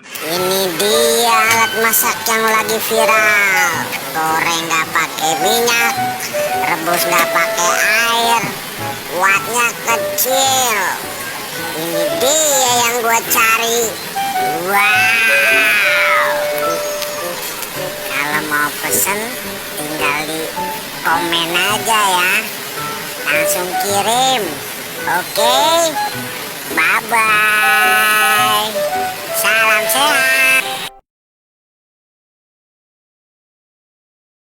Ini dia alat masak yang lagi viral. Goreng gak pakai minyak, rebus gak pakai air, wattnya kecil. Ini dia yang gue cari. Wow. Kalau mau pesen tinggal di komen aja ya. Langsung kirim. Oke. Bye bye. Salam sehat.